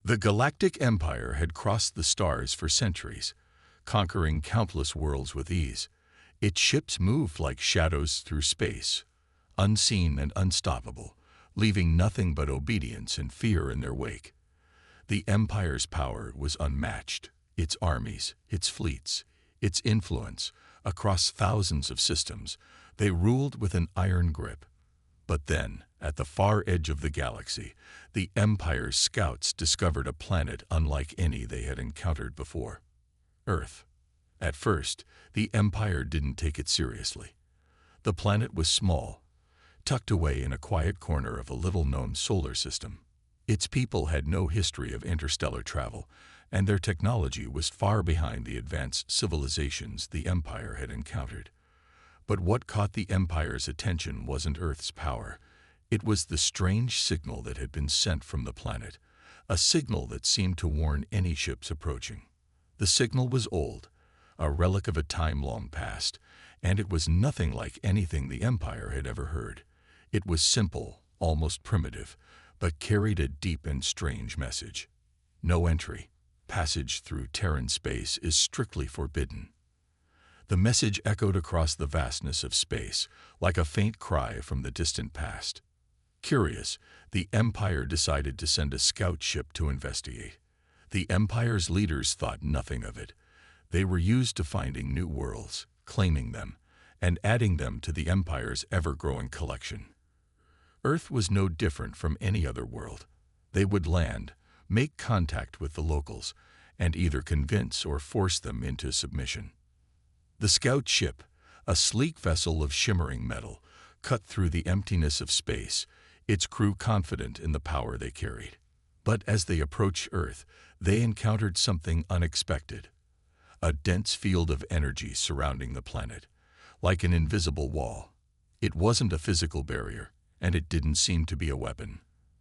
The Galactic Empire had crossed the stars for centuries, conquering countless worlds with ease. Its ships moved like shadows through space, unseen and unstoppable, leaving nothing but obedience and fear in their wake. The Empire's power was unmatched. Its armies, its fleets, its influence across thousands of systems, they ruled with an iron grip. But then, at the far edge of the galaxy, the Empire's scouts discovered a planet unlike any they had encountered before. Earth. At first, the Empire didn't take it seriously. The planet was small, tucked away in a quiet corner of a little-known solar system. Its people had no history of interstellar travel, and their technology was far behind the advanced civilizations the Empire had encountered. But what caught the Empire's attention wasn't Earth's power. It was the strange signal that had been sent from the planet, a signal that seemed to warn any ships approaching. The signal was old, a relic of a time long past, and it was nothing like anything the Empire had ever heard. It was simple, almost primitive, but carried a deep and strange message. No entry. Passage through Terran space is strictly forbidden. The message echoed across the vastness of space, like a faint cry from the distant past. Curious, the Empire decided to send a scout ship to investigate. The Empire's leaders thought nothing of it. They were used to finding new worlds, claiming them, and adding them to the Empire's ever-growing collection. Earth was no different from any other world. They would land, make contact with the locals, and either convince or force them into submission. The scout ship, a sleek vessel of shimmering metal, cut through the emptiness of space, its crew confident in the power they carried. But as they approached Earth, they encountered something unexpected. A dense field of energy surrounding the planet, like an invisible wall. It wasn't a physical barrier, and it didn't seem to be a weapon.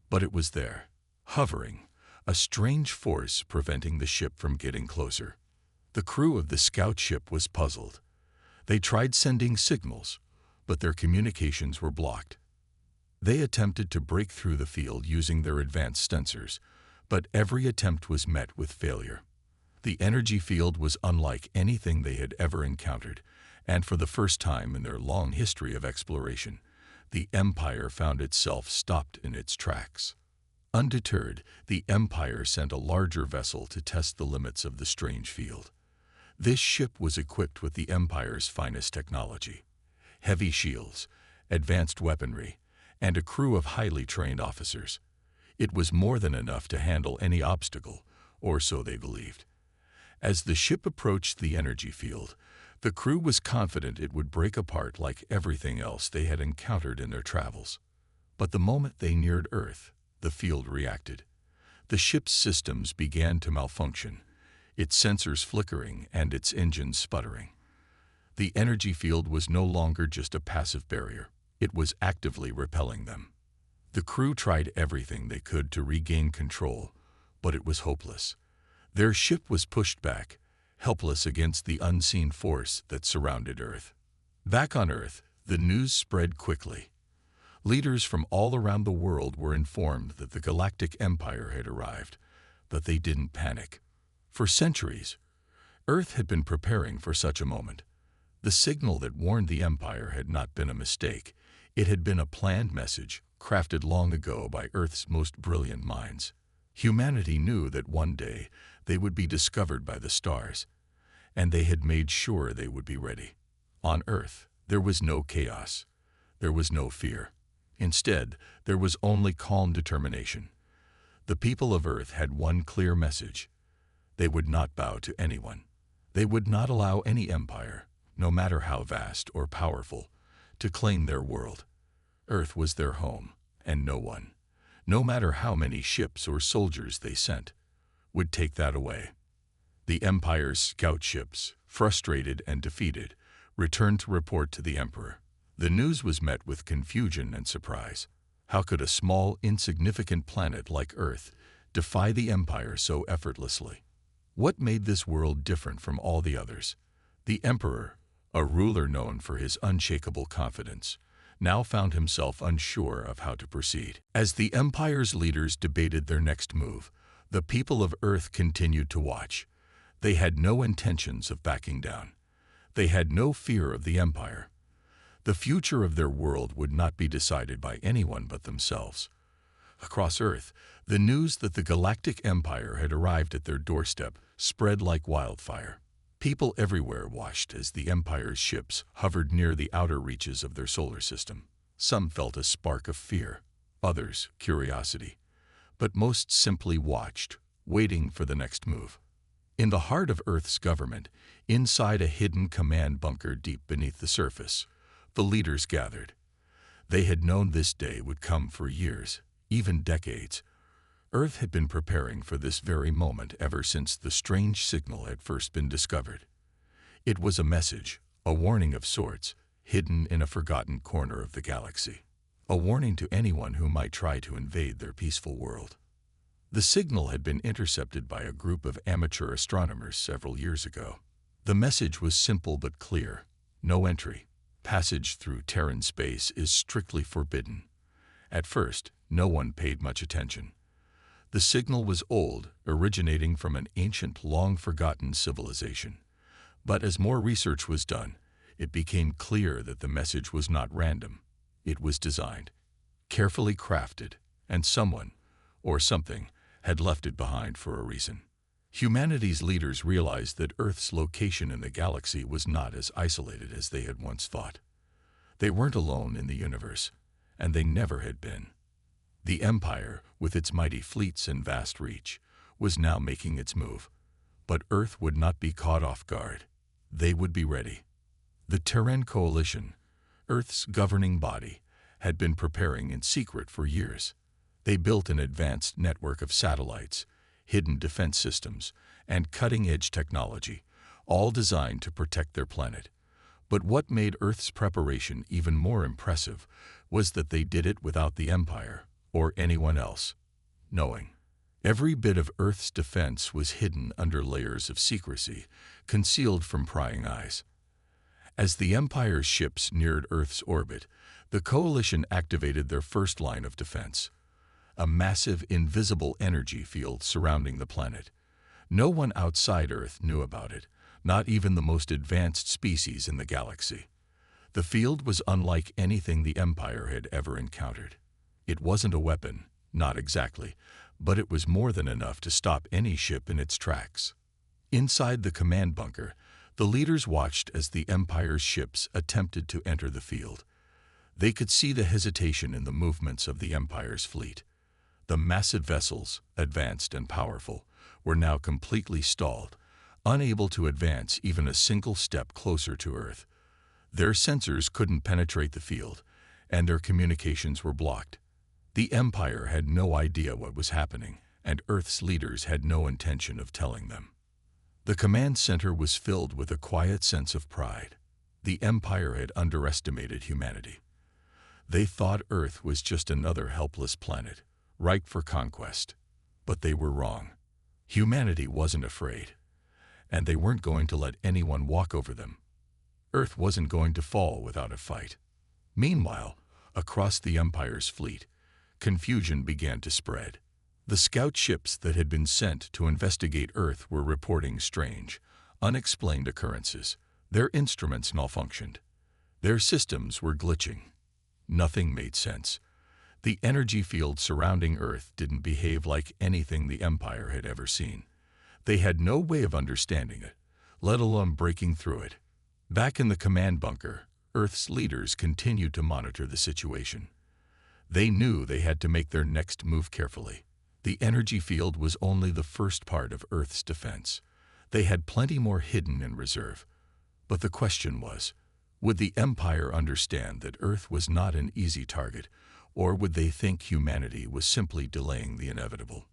But it was there, hovering, a strange force preventing the ship from getting closer. The crew of the scout ship was puzzled. They tried sending signals, but their communications were blocked. They attempted to break through the field using their advanced sensors, but every attempt was met with failure. The energy field was unlike anything they had ever encountered, and for the first time in their long history of exploration, the Empire found itself stopped in its tracks. Undeterred, the Empire sent a larger vessel to test the limits of the strange field. This ship was equipped with the Empire's finest technology: heavy shields, advanced weaponry, and a crew of highly trained officers. It was more than enough to handle any obstacle, or so they believed. As the ship approached the energy field, the crew was confident it would break apart like everything else they had encountered in their travels. But the moment they neared Earth, the field reacted. The ship's systems began to malfunction, its sensors flickering and its engines sputtering. The energy field was no longer just a passive barrier. It was actively repelling them. The crew tried everything they could to regain control, but it was hopeless. Their ship was pushed back, helpless against the unseen force that surrounded Earth. Back on Earth, the news spread quickly. Leaders from all around the world were informed that the Galactic Empire had arrived, but they didn't panic. For centuries, Earth had been preparing for such a moment. The signal that warned the Empire had not been a mistake. It had been a planned message, crafted long ago by Earth's most brilliant minds. Humanity knew that one day they would be discovered by the stars, and they had made sure they would be ready. On Earth, there was no chaos. There was no fear. Instead, there was only calm determination. The people of Earth had one clear message: they would not bow to anyone. They would not allow any empire, no matter how vast or powerful, to claim their world. Earth was their home, and no one, no matter how many ships or soldiers they sent, would take that away. The Empire's scout ships, frustrated and defeated, returned to report to the Emperor. The news was met with confusion and surprise. How could a small, insignificant planet like Earth defy the Empire so effortlessly? What made this world different from all the others? The Emperor, a ruler known for his unshakable confidence, now found himself unsure of how to proceed. As the Empire's leaders debated their next move, The people of Earth continued to watch. They had no intentions of backing down. They had no fear of the Empire. The future of their world would not be decided by anyone but themselves. Across Earth, the news that the Galactic Empire had arrived at their doorstep spread like wildfire. People everywhere watched as the Empire's ships hovered near the outer reaches of their solar system. Some felt a spark of fear, others curiosity, but most simply watched, waiting for the next move. In the heart of Earth's government, inside a hidden command bunker deep beneath the surface, the leaders gathered. They had known this day would come for years, even decades. Earth had been preparing for this very moment ever since the strange signal had first been discovered. It was a message, a warning of sorts, hidden in a forgotten corner of the galaxy. A warning to anyone who might try to invade their peaceful world. The signal had been intercepted by a group of amateur astronomers several years ago. The message was simple but clear. No entry. Passage through Terran space is strictly forbidden. At first, no one paid much attention. The signal was old, originating from an ancient, long-forgotten civilization. But as more research was done, it became clear that the message was not random. It was designed, carefully crafted, and someone, or something, had left it behind for a reason. Humanity's leaders realized that Earth's location in the galaxy was not as isolated as they had once thought. They weren't alone in the universe, and they never had been. The Empire, with its mighty fleets and vast reach, was now making its move. But Earth would not be caught off guard. They would be ready. The Terran Coalition, Earth's governing body, had been preparing in secret for years. They built an advanced network of satellites, hidden defense systems, and cutting-edge technology, all designed to protect their planet. But what made Earth's preparation even more impressive was that they did it without the Empire, or anyone else, knowing. Every bit of Earth's defense was hidden under layers of secrecy, concealed from prying eyes. As the Empire's ships neared Earth's orbit, the Coalition activated their first line of defense. A massive, invisible energy field surrounding the planet. No one outside Earth knew about it, not even the most advanced species in the galaxy. The field was unlike anything the Empire had ever encountered. It wasn't a weapon, not exactly, but it was more than enough to stop any ship in its tracks. Inside the command bunker, the leaders watched as the Empire's ships attempted to enter the field. They could see the hesitation in the movements of the Empire's fleet. The massive vessels, advanced and powerful, were now completely stalled, unable to advance even a single step closer to Earth. Their sensors couldn't penetrate the field, and their communications were blocked. The Empire had no idea what was happening, and Earth's leaders had no intention of telling them. The command center was filled with a quiet sense of pride. The Empire had underestimated humanity. They thought Earth was just another helpless planet, ripe for conquest. But they were wrong. Humanity wasn't afraid, and they weren't going to let anyone walk over them. Earth wasn't going to fall without a fight. Meanwhile, across the Empire's fleet, confusion began to spread. The scout ships that had been sent to investigate Earth were reporting strange, unexplained occurrences. Their instruments malfunctioned. Their systems were glitching. Nothing made sense. The energy field surrounding Earth didn't behave like anything the Empire had ever seen. They had no way of understanding it, let alone breaking through it. Back in the command bunker, Earth's leaders continued to monitor the situation. They knew they had to make their next move carefully. The energy field was only the first part of Earth's defense. They had plenty more hidden in reserve. But the question was, would the Empire understand that Earth was not an easy target, or would they think humanity was simply delaying the inevitable?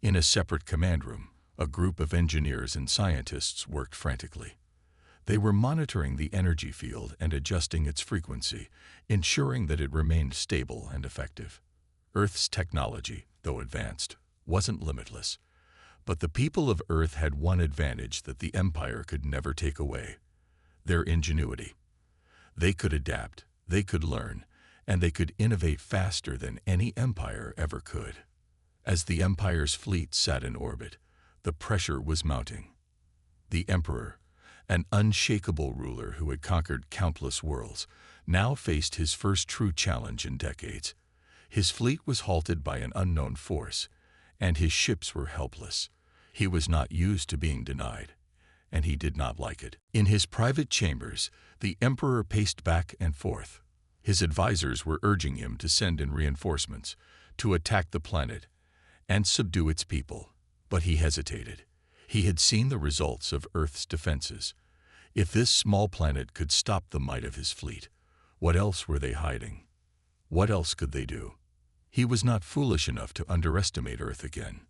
In a separate command room, a group of engineers and scientists worked frantically. They were monitoring the energy field and adjusting its frequency, ensuring that it remained stable and effective. Earth's technology, though advanced, wasn't limitless. But the people of Earth had one advantage that the Empire could never take away: their ingenuity. They could adapt, they could learn, and they could innovate faster than any empire ever could. As the Empire's fleet sat in orbit, the pressure was mounting. The Emperor, an unshakable ruler who had conquered countless worlds, now faced his first true challenge in decades. His fleet was halted by an unknown force, and his ships were helpless. He was not used to being denied, and he did not like it. In his private chambers, the Emperor paced back and forth. His advisors were urging him to send in reinforcements, to attack the planet, and subdue its people. But he hesitated. He had seen the results of Earth's defenses. If this small planet could stop the might of his fleet, what else were they hiding? What else could they do? He was not foolish enough to underestimate Earth again.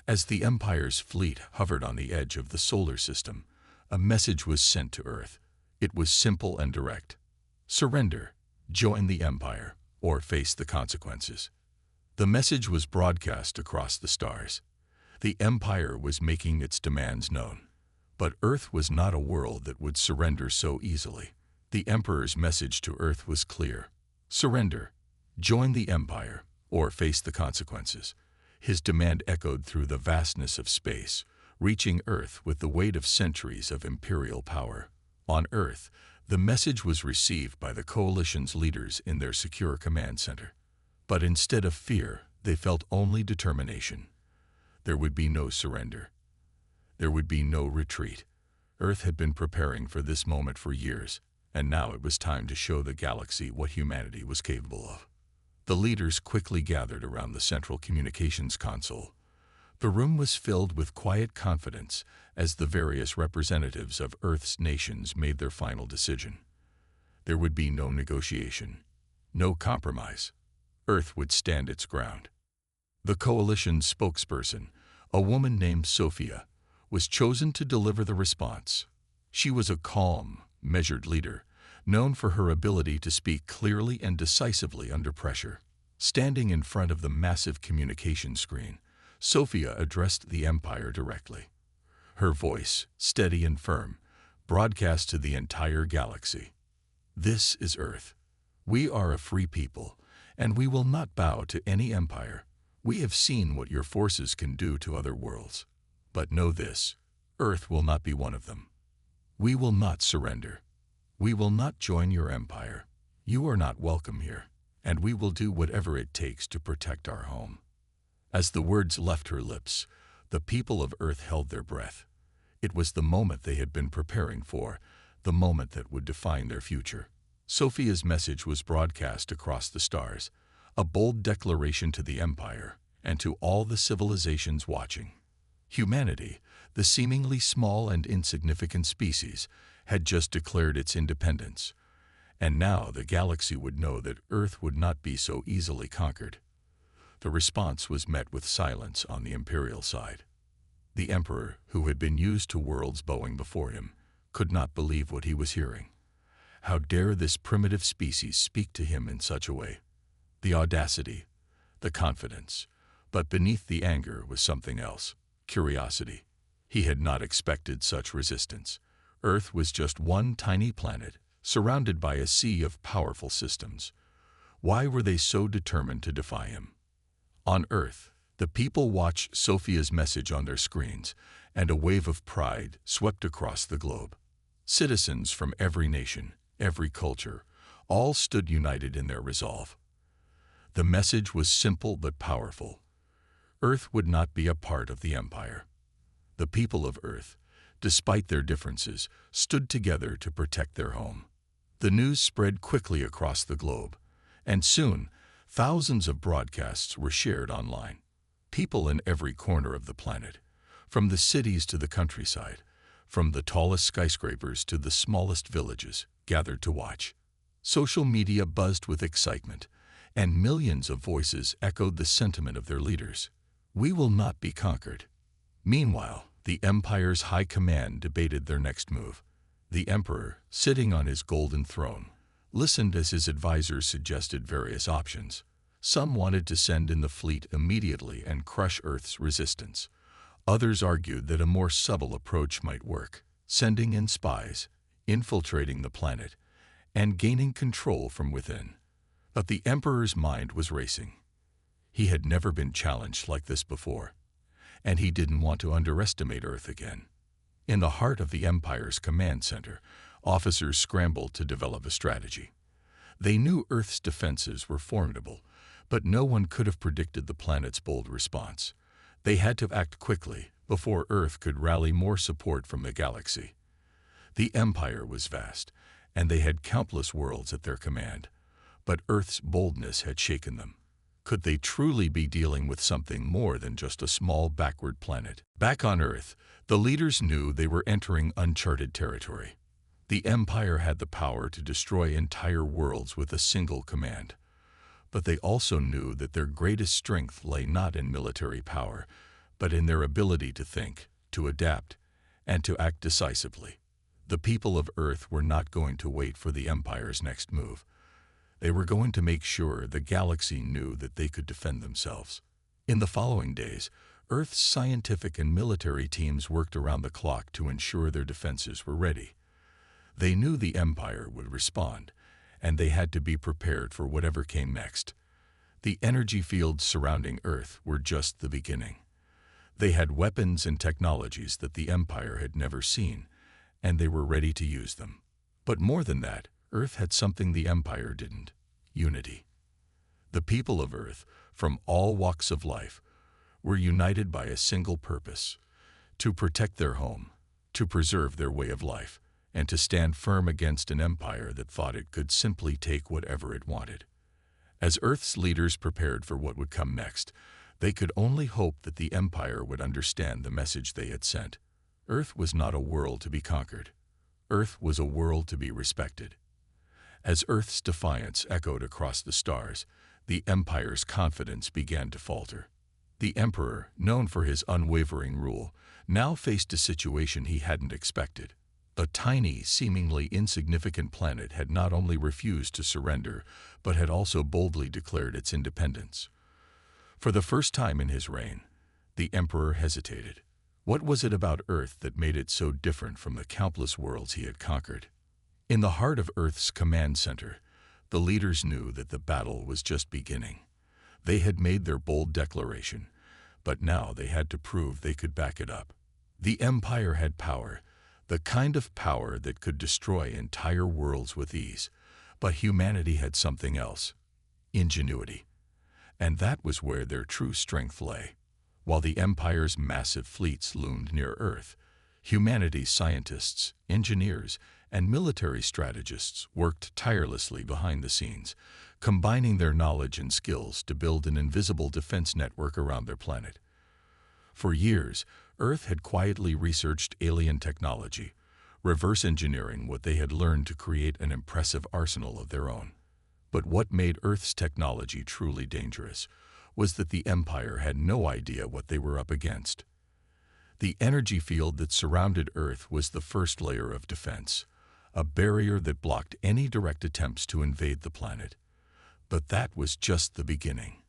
As the Empire's fleet hovered on the edge of the solar system, a message was sent to Earth. It was simple and direct. Surrender, join the Empire, or face the consequences. The message was broadcast across the stars. The Empire was making its demands known. But Earth was not a world that would surrender so easily. The Emperor's message to Earth was clear. Surrender, join the Empire, or face the consequences. His demand echoed through the vastness of space, reaching Earth with the weight of centuries of imperial power. On Earth, the message was received by the coalition's leaders in their secure command center. But instead of fear, they felt only determination. There would be no surrender. There would be no retreat. Earth had been preparing for this moment for years, and now it was time to show the galaxy what humanity was capable of. The leaders quickly gathered around the central communications console. The room was filled with quiet confidence as the various representatives of Earth's nations made their final decision. There would be no negotiation, no compromise. Earth would stand its ground. The coalition's spokesperson, a woman named Sophia, was chosen to deliver the response. She was a calm, measured leader, known for her ability to speak clearly and decisively under pressure. Standing in front of the massive communication screen, Sophia addressed the Empire directly. Her voice, steady and firm, broadcast to the entire galaxy. This is Earth. We are a free people, and we will not bow to any empire. We have seen what your forces can do to other worlds. But know this, Earth will not be one of them. We will not surrender. We will not join your empire. You are not welcome here, and we will do whatever it takes to protect our home. As the words left her lips, the people of Earth held their breath. It was the moment they had been preparing for, the moment that would define their future. Sophia's message was broadcast across the stars, a bold declaration to the Empire and to all the civilizations watching. Humanity, the seemingly small and insignificant species, had just declared its independence, and now the galaxy would know that Earth would not be so easily conquered. The response was met with silence on the Imperial side. The Emperor, who had been used to worlds bowing before him, could not believe what he was hearing. How dare this primitive species speak to him in such a way? The audacity, the confidence, but beneath the anger was something else, curiosity. He had not expected such resistance. Earth was just one tiny planet, surrounded by a sea of powerful systems. Why were they so determined to defy him? On Earth, the people watched Sophia's message on their screens, and a wave of pride swept across the globe. Citizens from every nation, every culture, all stood united in their resolve. The message was simple but powerful. Earth would not be a part of the Empire. The people of Earth, despite their differences, stood together to protect their home. The news spread quickly across the globe, and soon, thousands of broadcasts were shared online. People in every corner of the planet, from the cities to the countryside, from the tallest skyscrapers to the smallest villages, gathered to watch. Social media buzzed with excitement, and millions of voices echoed the sentiment of their leaders. We will not be conquered. Meanwhile, the Empire's high command debated their next move. The Emperor, sitting on his golden throne, listened as his advisors suggested various options. Some wanted to send in the fleet immediately and crush Earth's resistance. Others argued that a more subtle approach might work, sending in spies, infiltrating the planet, and gaining control from within. But the Emperor's mind was racing. He had never been challenged like this before, and he didn't want to underestimate Earth again. In the heart of the Empire's command center, officers scrambled to develop a strategy. They knew Earth's defenses were formidable, but no one could have predicted the planet's bold response. They had to act quickly before Earth could rally more support from the galaxy. The Empire was vast, and they had countless worlds at their command, but Earth's boldness had shaken them. Could they truly be dealing with something more than just a small backward planet? Back on Earth, the leaders knew they were entering uncharted territory. The Empire had the power to destroy entire worlds with a single command. But they also knew that their greatest strength lay not in military power, but in their ability to think, to adapt, and to act decisively. The people of Earth were not going to wait for the Empire's next move. They were going to make sure the galaxy knew that they could defend themselves. In the following days, Earth's scientific and military teams worked around the clock to ensure their defenses were ready. They knew the Empire would respond, and they had to be prepared for whatever came next. The energy fields surrounding Earth were just the beginning. They had weapons and technologies that the Empire had never seen, and they were ready to use them. But more than that, Earth had something the Empire didn't: unity. The people of Earth, from all walks of life, were united by a single purpose: to protect their home, to preserve their way of life, and to stand firm against an empire that thought it could simply take whatever it wanted. As Earth's leaders prepared for what would come next, they could only hope that the Empire would understand the message they had sent. Earth was not a world to be conquered. Earth was a world to be respected. As Earth's defiance echoed across the stars, the Empire's confidence began to falter. The Emperor, known for his unwavering rule, now faced a situation he hadn't expected. A tiny, seemingly insignificant planet had not only refused to surrender, but had also boldly declared its independence. For the first time in his reign, the Emperor hesitated. What was it about Earth that made it so different from the countless worlds he had conquered? In the heart of Earth's command center, the leaders knew that the battle was just beginning. They had made their bold declaration, but now they had to prove they could back it up. The Empire had power, the kind of power that could destroy entire worlds with ease, but humanity had something else: ingenuity. And that was where their true strength lay. While the Empire's massive fleets loomed near Earth, humanity's scientists, engineers, and military strategists worked tirelessly behind the scenes, combining their knowledge and skills to build an invisible defense network around their planet. For years, Earth had quietly researched alien technology, reverse engineering what they had learned to create an impressive arsenal of their own. But what made Earth's technology truly dangerous was that the Empire had no idea what they were up against. The energy field that surrounded Earth was the first layer of defense, a barrier that blocked any direct attempts to invade the planet. But that was just the beginning.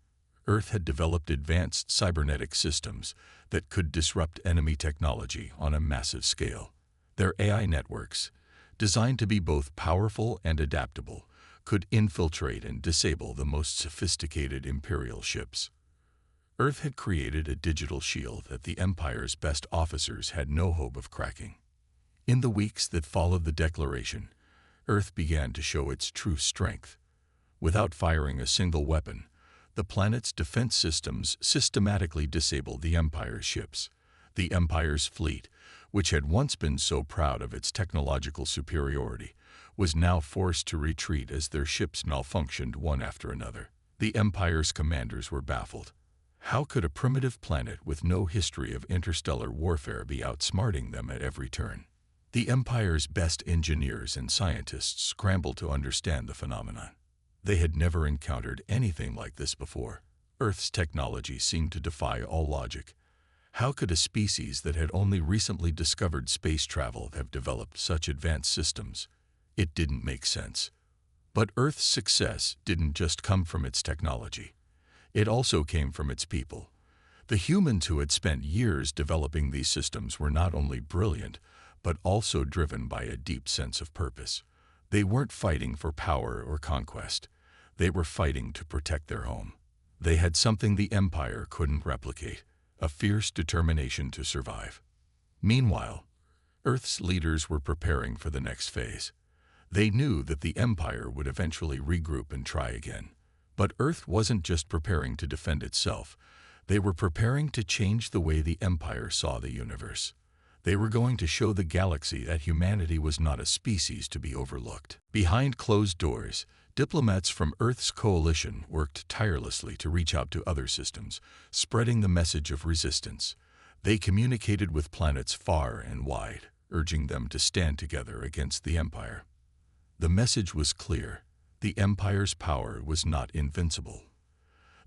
Earth had developed advanced cybernetic systems that could disrupt enemy technology on a massive scale. Their AI networks, designed to be both powerful and adaptable, could infiltrate and disable the most sophisticated Imperial ships. Earth had created a digital shield that the Empire's best officers had no hope of cracking. In the weeks that followed the declaration, Earth began to show its true strength. Without firing a single weapon, the planet's defense systems systematically disabled the Empire's ships. The Empire's fleet, which had once been so proud of its technological superiority, was now forced to retreat as their ships malfunctioned one after another. The Empire's commanders were baffled. How could a primitive planet with no history of interstellar warfare be outsmarting them at every turn? The Empire's best engineers and scientists scrambled to understand the phenomenon. They had never encountered anything like this before. Earth's technology seemed to defy all logic. How could a species that had only recently discovered space travel have developed such advanced systems? It didn't make sense. But Earth's success didn't just come from its technology. It also came from its people. The humans who had spent years developing these systems were not only brilliant, but also driven by a deep sense of purpose. They weren't fighting for power or conquest. They were fighting to protect their home. They had something the Empire couldn't replicate, a fierce determination to survive. Meanwhile, Earth's leaders were preparing for the next phase. They knew that the Empire would eventually regroup and try again. But Earth wasn't just preparing to defend itself. They were preparing to change the way the Empire saw the universe. They were going to show the galaxy that humanity was not a species to be overlooked. Behind closed doors, diplomats from Earth's coalition worked tirelessly to reach out to other systems, spreading the message of resistance. They communicated with planets far and wide, urging them to stand together against the Empire. The message was clear. The Empire's power was not invincible.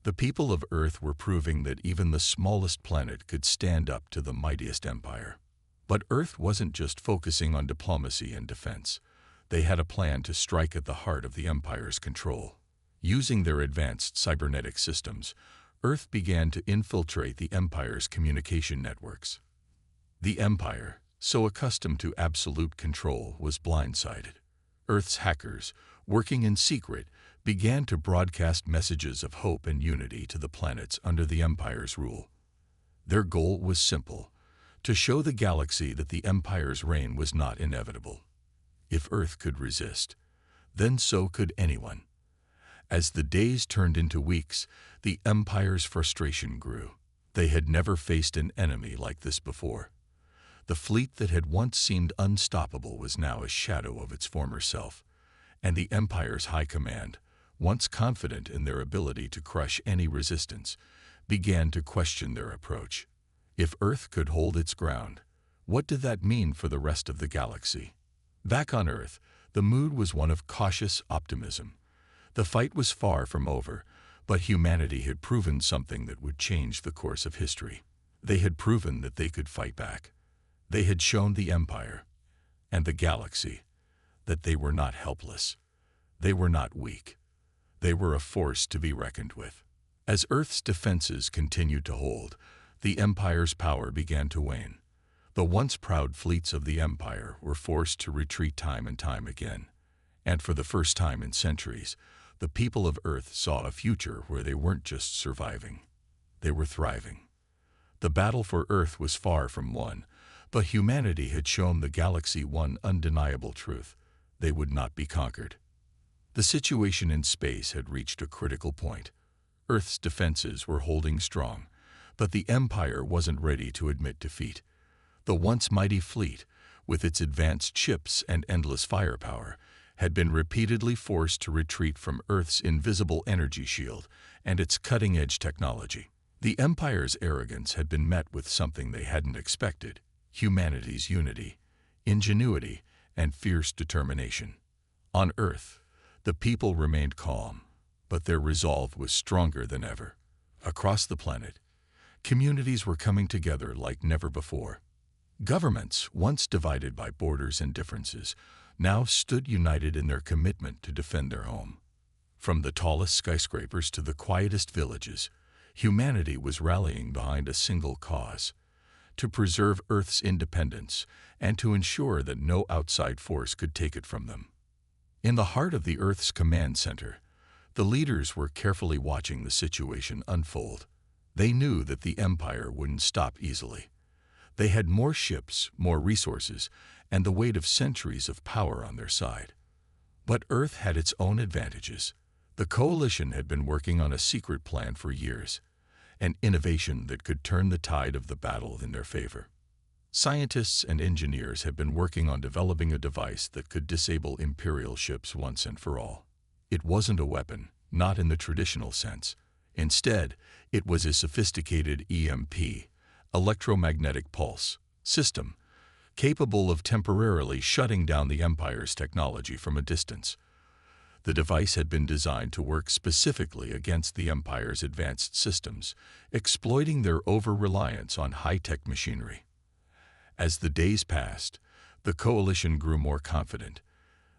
The people of Earth were proving that even the smallest planet could stand up to the mightiest empire. But Earth wasn't just focusing on diplomacy and defense. They had a plan to strike at the heart of the Empire's control. Using their advanced cybernetic systems, Earth began to infiltrate the Empire's communication networks. The Empire, so accustomed to absolute control, was blindsided. Earth's hackers, working in secret, began to broadcast messages of hope and unity to the planets under the Empire's rule. Their goal was simple: to show the galaxy that the Empire's reign was not inevitable. If Earth could resist, then so could anyone. As the days turned into weeks, the Empire's frustration grew. They had never faced an enemy like this before. The fleet that had once seemed unstoppable was now a shadow of its former self, and the Empire's high command, once confident in their ability to crush any resistance, began to question their approach. If Earth could hold its ground, what did that mean for the rest of the galaxy? Back on Earth, the mood was one of cautious optimism. The fight was far from over, but humanity had proven something that would change the course of history. They had proven that they could fight back. They had shown the Empire and the galaxy that they were not helpless. They were not weak. They were a force to be reckoned with. As Earth's defenses continued to hold, the Empire's power began to wane. The once proud fleets of the Empire were forced to retreat time and time again. And for the first time in centuries, the people of Earth saw a future where they weren't just surviving. They were thriving. The battle for Earth was far from won, but humanity had shown the galaxy one undeniable truth: they would not be conquered. The situation in space had reached a critical point. Earth's defenses were holding strong, but the Empire wasn't ready to admit defeat. The once mighty fleet, with its advanced ships and endless firepower, had been repeatedly forced to retreat from Earth's invisible energy shield and its cutting-edge technology. The Empire's arrogance had been met with something they hadn't expected: humanity's unity, ingenuity, and fierce determination. On Earth, the people remained calm, but their resolve was stronger than ever. Across the planet, communities were coming together like never before. Governments, once divided by borders and differences, now stood united in their commitment to defend their home. From the tallest skyscrapers to the quietest villages, humanity was rallying behind a single cause: to preserve Earth's independence and to ensure that no outside force could take it from them. In the heart of the Earth's command center, the leaders were carefully watching the situation unfold. They knew that the Empire wouldn't stop easily. They had more ships, more resources, and the weight of centuries of power on their side. But Earth had its own advantages. The coalition had been working on a secret plan for years, an innovation that could turn the tide of the battle in their favor. Scientists and engineers had been working on developing a device that could disable Imperial ships once and for all. It wasn't a weapon, not in the traditional sense. Instead, it was a sophisticated EMP, electromagnetic pulse, system, capable of temporarily shutting down the Empire's technology from a distance. The device had been designed to work specifically against the Empire's advanced systems, exploiting their over-reliance on high-tech machinery. As the days passed, the coalition grew more confident.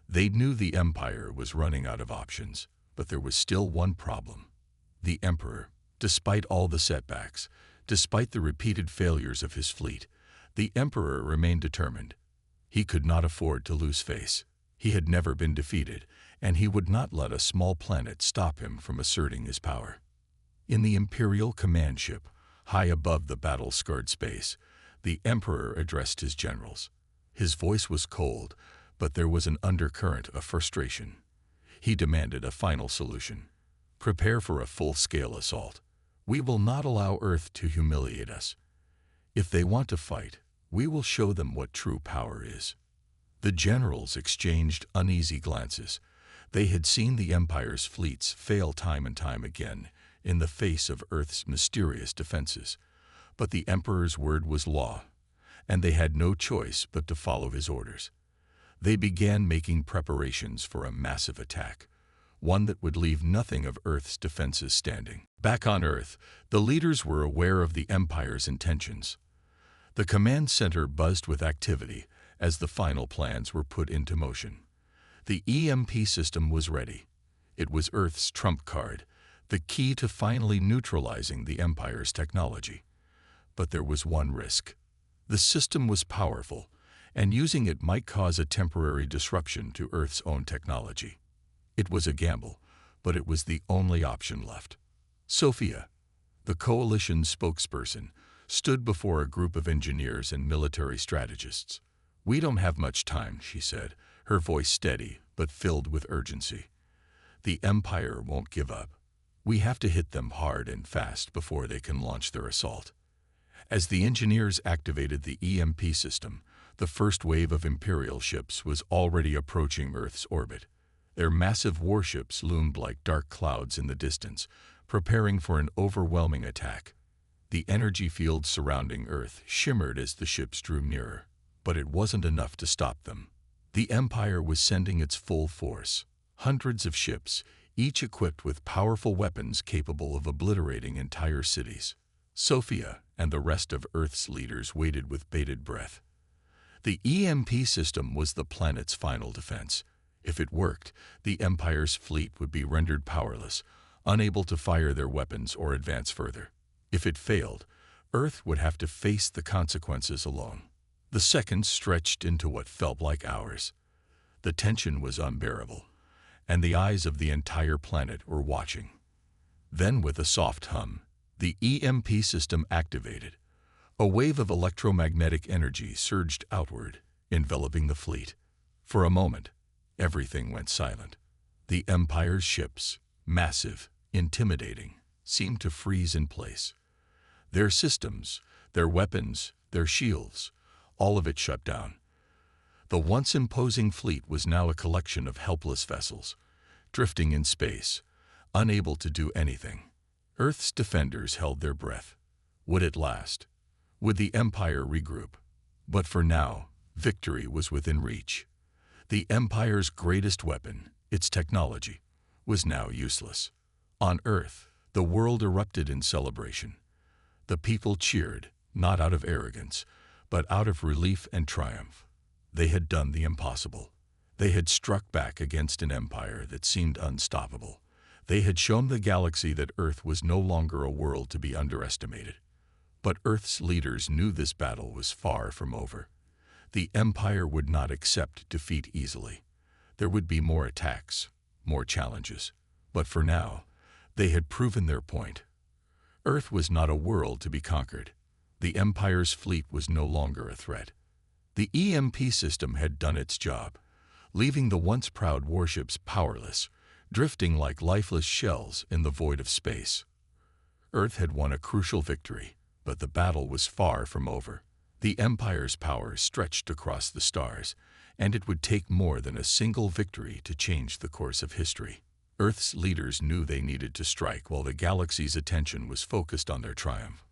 They knew the Empire was running out of options, but there was still one problem. The Emperor, despite all the setbacks, despite the repeated failures of his fleet, the Emperor remained determined. He could not afford to lose face. He had never been defeated, and he would not let a small planet stop him from asserting his power. In the Imperial command ship, high above the battle-scarred space, the Emperor addressed his generals. His voice was cold, but there was an undercurrent of frustration. He demanded a final solution. Prepare for a full-scale assault. We will not allow Earth to humiliate us. If they want to fight, we will show them what true power is. The generals exchanged uneasy glances. They had seen the Empire's fleets fail time and time again in the face of Earth's mysterious defenses. But the Emperor's word was law, and they had no choice but to follow his orders. They began making preparations for a massive attack, one that would leave nothing of Earth's defenses standing. Back on Earth, the leaders were aware of the Empire's intentions. The command center buzzed with activity as the final plans were put into motion. The EMP system was ready. It was Earth's trump card, the key to finally neutralizing the Empire's technology. But there was one risk. The system was powerful, and using it might cause a temporary disruption to Earth's own technology. It was a gamble, but it was the only option left. Sophia, the coalition's spokesperson, stood before a group of engineers and military strategists. "We don't have much time," she said, her voice steady but filled with urgency. "The Empire won't give up. We have to hit them hard and fast before they can launch their assault." As the engineers activated the EMP system, the first wave of Imperial ships was already approaching Earth's orbit. Their massive warships loomed like dark clouds in the distance, preparing for an overwhelming attack. The energy field surrounding Earth shimmered as the ships drew nearer, but it wasn't enough to stop them. The Empire was sending its full force, hundreds of ships, each equipped with powerful weapons capable of obliterating entire cities. Sophia and the rest of Earth's leaders waited with bated breath. The EMP system was the planet's final defense. If it worked, the Empire's fleet would be rendered powerless, unable to fire their weapons or advance further. If it failed, Earth would have to face the consequences alone. The seconds stretched into what felt like hours. The tension was unbearable, and the eyes of the entire planet were watching. Then, with a soft hum, the EMP system activated. A wave of electromagnetic energy surged outward, enveloping the fleet. For a moment, everything went silent. The Empire's ships, massive, intimidating, seemed to freeze in place. Their systems, their weapons, their shields, all of it shut down. The once imposing fleet was now a collection of helpless vessels, drifting in space, unable to do anything. Earth's defenders held their breath. Would it last? Would the Empire regroup? But for now, victory was within reach. The Empire's greatest weapon, its technology, was now useless. On Earth, the world erupted in celebration. The people cheered, not out of arrogance, but out of relief and triumph. They had done the impossible. They had struck back against an empire that seemed unstoppable. They had shown the galaxy that Earth was no longer a world to be underestimated. But Earth's leaders knew this battle was far from over. The Empire would not accept defeat easily. There would be more attacks, more challenges. But for now, they had proven their point. Earth was not a world to be conquered. The Empire's fleet was no longer a threat. The EMP system had done its job, leaving the once proud warships powerless, drifting like lifeless shells in the void of space. Earth had won a crucial victory, but the battle was far from over. The Empire's power stretched across the stars, and it would take more than a single victory to change the course of history. Earth's leaders knew they needed to strike while the galaxy's attention was focused on their triumph.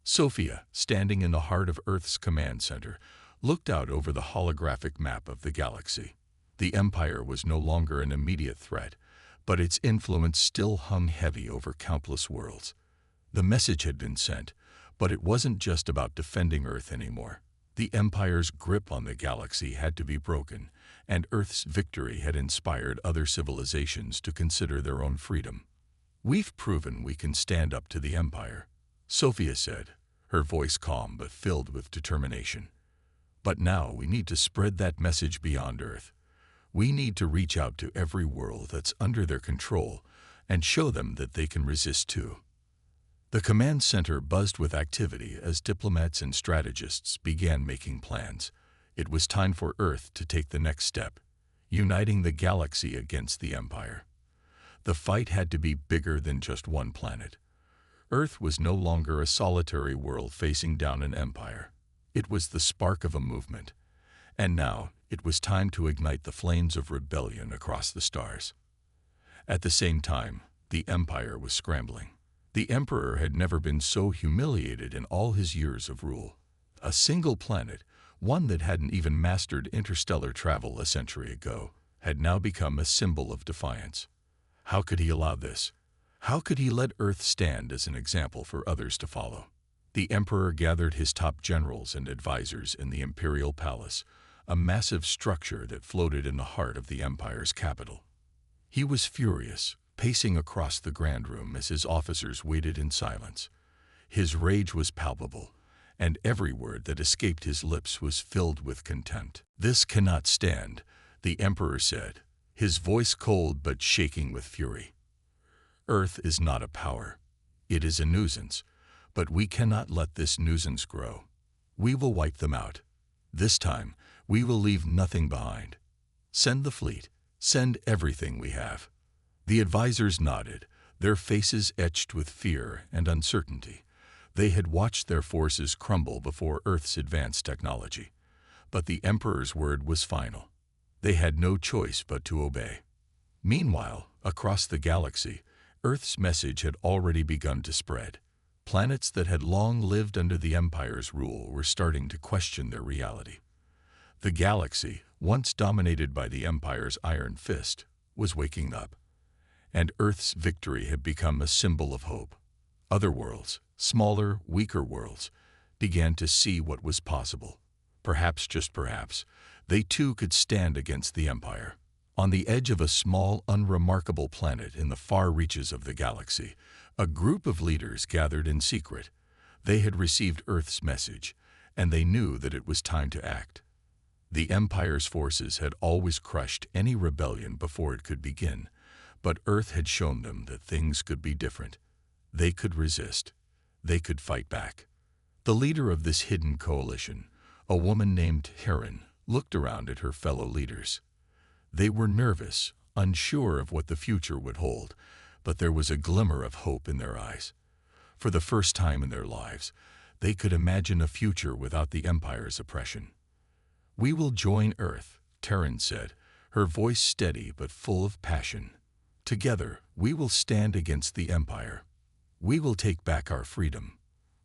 Sophia, standing in the heart of Earth's command center, looked out over the holographic map of the galaxy. The Empire was no longer an immediate threat, but its influence still hung heavy over countless worlds. The message had been sent, but it wasn't just about defending Earth anymore. The Empire's grip on the galaxy had to be broken, and Earth's victory had inspired other civilizations to consider their own freedom. "We've proven we can stand up to the Empire," Sophia said, her voice calm but filled with determination. "But now we need to spread that message beyond Earth. We need to reach out to every world that's under their control and show them that they can resist too." The command center buzzed with activity as diplomats and strategists began making plans. It was time for Earth to take the next step, uniting the galaxy against the Empire. The fight had to be bigger than just one planet. Earth was no longer a solitary world facing down an empire. It was the spark of a movement. And now, it was time to ignite the flames of rebellion across the stars. At the same time, the Empire was scrambling. The Emperor had never been so humiliated in all his years of rule. A single planet, one that hadn't even mastered interstellar travel a century ago, had now become a symbol of defiance. How could he allow this? How could he let Earth stand as an example for others to follow? The Emperor gathered his top generals and advisors in the Imperial Palace, a massive structure that floated in the heart of the Empire's capital. He was furious, pacing across the Grand Room as his officers waited in silence. His rage was palpable, and every word that escaped his lips was filled with contempt. "This cannot stand," the Emperor said, his voice cold but shaking with fury. "Earth is not a power. It is a nuisance, but we cannot let this nuisance grow. We will wipe them out. This time, we will leave nothing behind. Send the fleet. Send everything we have." The advisors nodded, their faces etched with fear and uncertainty. They had watched their forces crumble before Earth's advanced technology. But the Emperor's word was final. They had no choice but to obey. Meanwhile, across the galaxy, Earth's message had already begun to spread. Planets that had long lived under the Empire's rule were starting to question their reality. The galaxy, once dominated by the Empire's iron fist, was waking up. And Earth's victory had become a symbol of hope. Other worlds, smaller, weaker worlds, began to see what was possible. Perhaps, just perhaps, they too could stand against the Empire. On the edge of a small, unremarkable planet in the far reaches of the galaxy, a group of leaders gathered in secret. They had received Earth's message, and they knew that it was time to act. The Empire's forces had always crushed any rebellion before it could begin, but Earth had shown them that things could be different. They could resist. They could fight back. The leader of this hidden coalition, a woman named Heron, looked around at her fellow leaders. They were nervous, unsure of what the future would hold, but there was a glimmer of hope in their eyes. For the first time in their lives, they could imagine a future without the Empire's oppression. "We will join Earth," Terran said, her voice steady but full of passion. "Together, we will stand against the Empire. We will take back our freedom.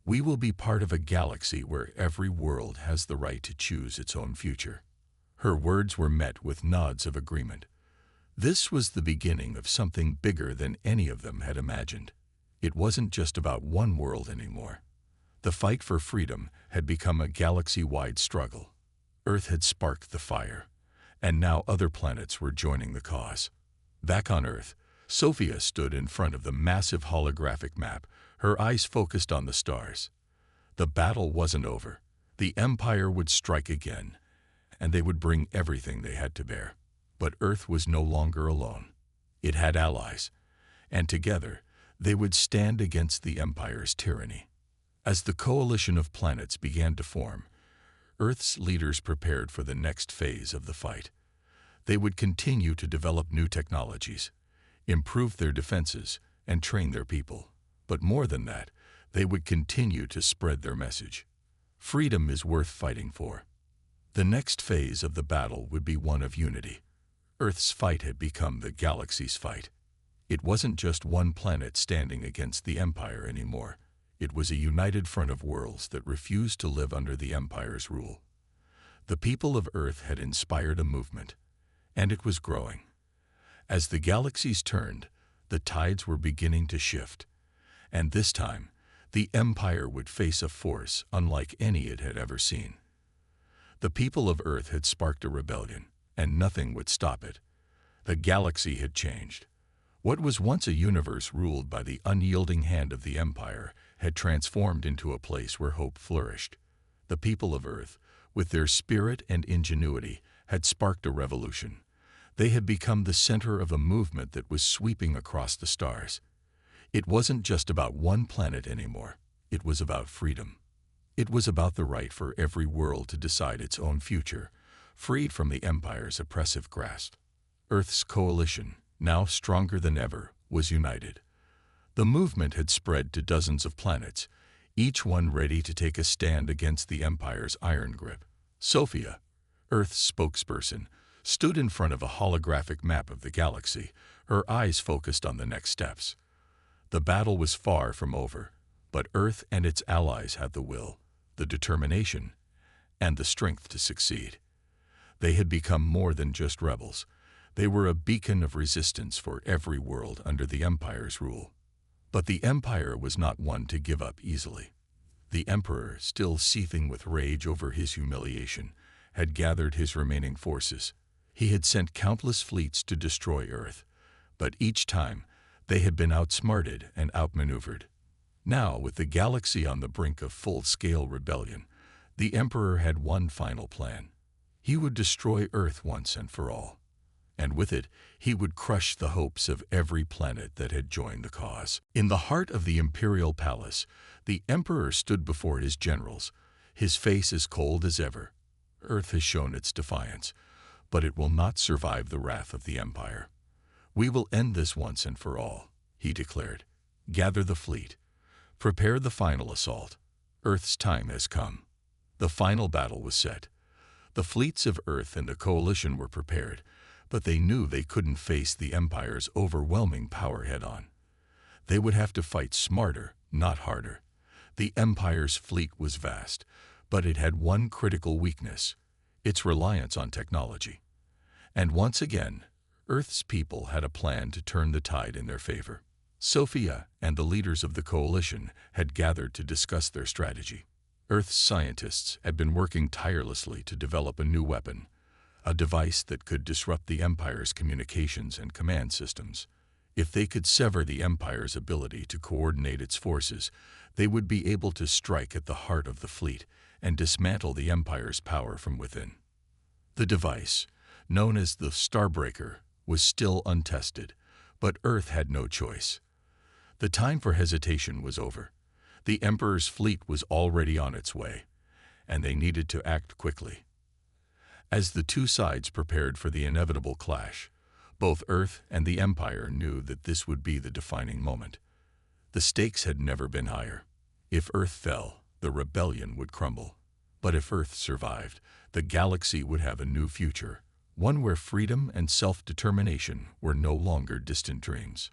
We will be part of a galaxy where every world has the right to choose its own future." Her words were met with nods of agreement. This was the beginning of something bigger than any of them had imagined. It wasn't just about one world anymore. The fight for freedom had become a galaxy-wide struggle. Earth had sparked the fire, and now other planets were joining the cause. Back on Earth, Sophia stood in front of the massive holographic map, her eyes focused on the stars. The battle wasn't over. The Empire would strike again, and they would bring everything they had to bear. But Earth was no longer alone. It had allies, and together they would stand against the Empire's tyranny. As the coalition of planets began to form, Earth's leaders prepared for the next phase of the fight. They would continue to develop new technologies, improve their defenses, and train their people. But more than that, they would continue to spread their message. Freedom is worth fighting for. The next phase of the battle would be one of unity. Earth's fight had become the galaxy's fight. It wasn't just one planet standing against the Empire anymore. It was a united front of worlds that refused to live under the Empire's rule. The people of Earth had inspired a movement, and it was growing. As the galaxies turned, the tides were beginning to shift, and this time, the Empire would face a force unlike any it had ever seen. The people of Earth had sparked a rebellion, and nothing would stop it. The galaxy had changed. What was once a universe ruled by the unyielding hand of the Empire had transformed into a place where hope flourished. The people of Earth, with their spirit and ingenuity, had sparked a revolution. They had become the center of a movement that was sweeping across the stars. It wasn't just about one planet anymore. It was about freedom. It was about the right for every world to decide its own future, freed from the Empire's oppressive grasp. Earth's coalition, now stronger than ever, was united. The movement had spread to dozens of planets, each one ready to take a stand against the Empire's iron grip. Sophia, Earth's spokesperson, stood in front of a holographic map of the galaxy, her eyes focused on the next steps. The battle was far from over, but Earth and its allies had the will, the determination, and the strength to succeed. They had become more than just rebels. They were a beacon of resistance for every world under the Empire's rule. But the Empire was not one to give up easily. The Emperor, still seething with rage over his humiliation, had gathered his remaining forces. He had sent countless fleets to destroy Earth, but each time they had been outsmarted and outmaneuvered. Now, with the galaxy on the brink of full-scale rebellion, the Emperor had one final plan. He would destroy Earth once and for all. And with it, he would crush the hopes of every planet that had joined the cause. In the heart of the Imperial Palace, the Emperor stood before his generals, his face as cold as ever. Earth has shown its defiance, but it will not survive the wrath of the Empire. We will end this once and for all, he declared. Gather the fleet. Prepare the final assault. Earth's time has come. The final battle was set. The fleets of Earth and the coalition were prepared, but they knew they couldn't face the Empire's overwhelming power head-on. They would have to fight smarter, not harder. The Empire's fleet was vast, but it had one critical weakness: its reliance on technology. And once again, Earth's people had a plan to turn the tide in their favor. Sophia and the leaders of the coalition had gathered to discuss their strategy. Earth's scientists had been working tirelessly to develop a new weapon, a device that could disrupt the Empire's communications and command systems. If they could sever the Empire's ability to coordinate its forces, they would be able to strike at the heart of the fleet and dismantle the Empire's power from within. The device, known as the Starbreaker, was still untested, but Earth had no choice. The time for hesitation was over. The Emperor's fleet was already on its way, and they needed to act quickly. As the two sides prepared for the inevitable clash, both Earth and the Empire knew that this would be the defining moment. The stakes had never been higher. If Earth fell, the rebellion would crumble. But if Earth survived, the galaxy would have a new future, one where freedom and self-determination were no longer distant dreams.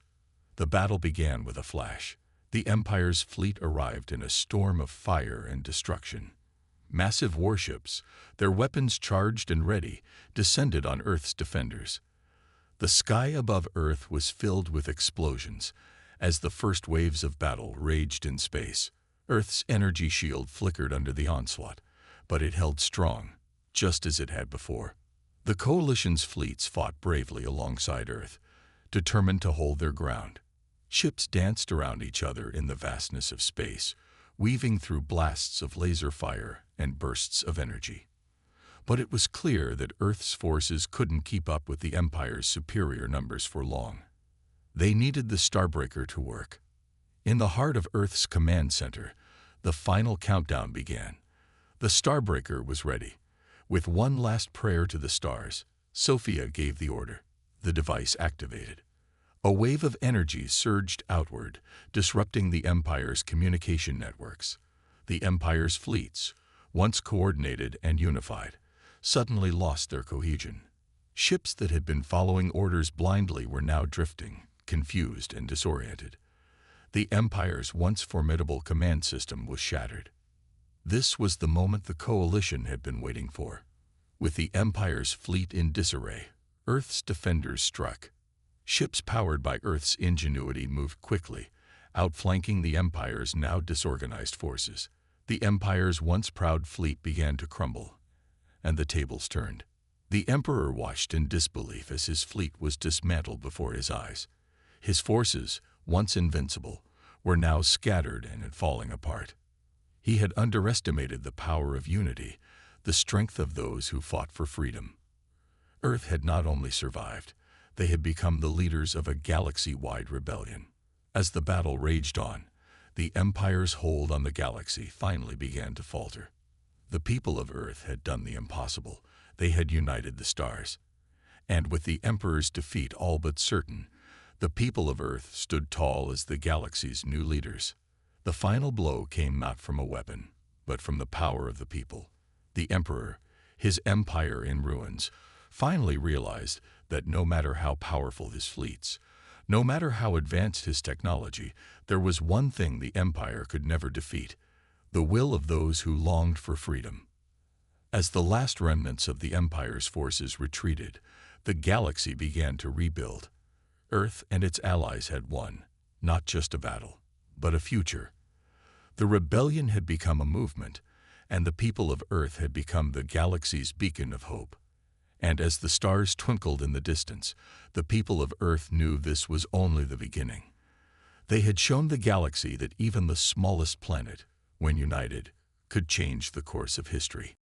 The battle began with a flash. The Empire's fleet arrived in a storm of fire and destruction. Massive warships, their weapons charged and ready, descended on Earth's defenders. The sky above Earth was filled with explosions as the first waves of battle raged in space. Earth's energy shield flickered under the onslaught, but it held strong, just as it had before. The Coalition's fleets fought bravely alongside Earth, determined to hold their ground. Ships danced around each other in the vastness of space, weaving through blasts of laser fire and bursts of energy. But it was clear that Earth's forces couldn't keep up with the Empire's superior numbers for long. They needed the Starbreaker to work. In the heart of Earth's command center, the final countdown began. The Starbreaker was ready. With one last prayer to the stars, Sophia gave the order. The device activated. A wave of energy surged outward, disrupting the Empire's communication networks. The Empire's fleets, once coordinated and unified, suddenly lost their cohesion. Ships that had been following orders blindly were now drifting, confused and disoriented. The Empire's once formidable command system was shattered. This was the moment the Coalition had been waiting for. With the Empire's fleet in disarray, Earth's defenders struck. Ships powered by Earth's ingenuity moved quickly, outflanking the Empire's now disorganized forces. The Empire's once proud fleet began to crumble, and the tables turned. The Emperor watched in disbelief as his fleet was dismantled before his eyes. His forces, once invincible, were now scattered and falling apart. He had underestimated the power of unity, the strength of those who fought for freedom. Earth had not only survived, they had become the leaders of a galaxy-wide rebellion. As the battle raged on, the Empire's hold on the galaxy finally began to falter. The people of Earth had done the impossible. They had united the stars. And with the Emperor's defeat all but certain, the people of Earth stood tall as the galaxy's new leaders. The final blow came not from a weapon, but from the power of the people. The Emperor, his empire in ruins, finally realized that no matter how powerful his fleets, no matter how advanced his technology, there was one thing the Empire could never defeat: the will of those who longed for freedom. As the last remnants of the Empire's forces retreated, the galaxy began to rebuild. Earth and its allies had won, not just a battle, but a future. The rebellion had become a movement, and the people of Earth had become the galaxy's beacon of hope. And as the stars twinkled in the distance, the people of Earth knew this was only the beginning. They had shown the galaxy that even the smallest planet, when united, could change the course of history.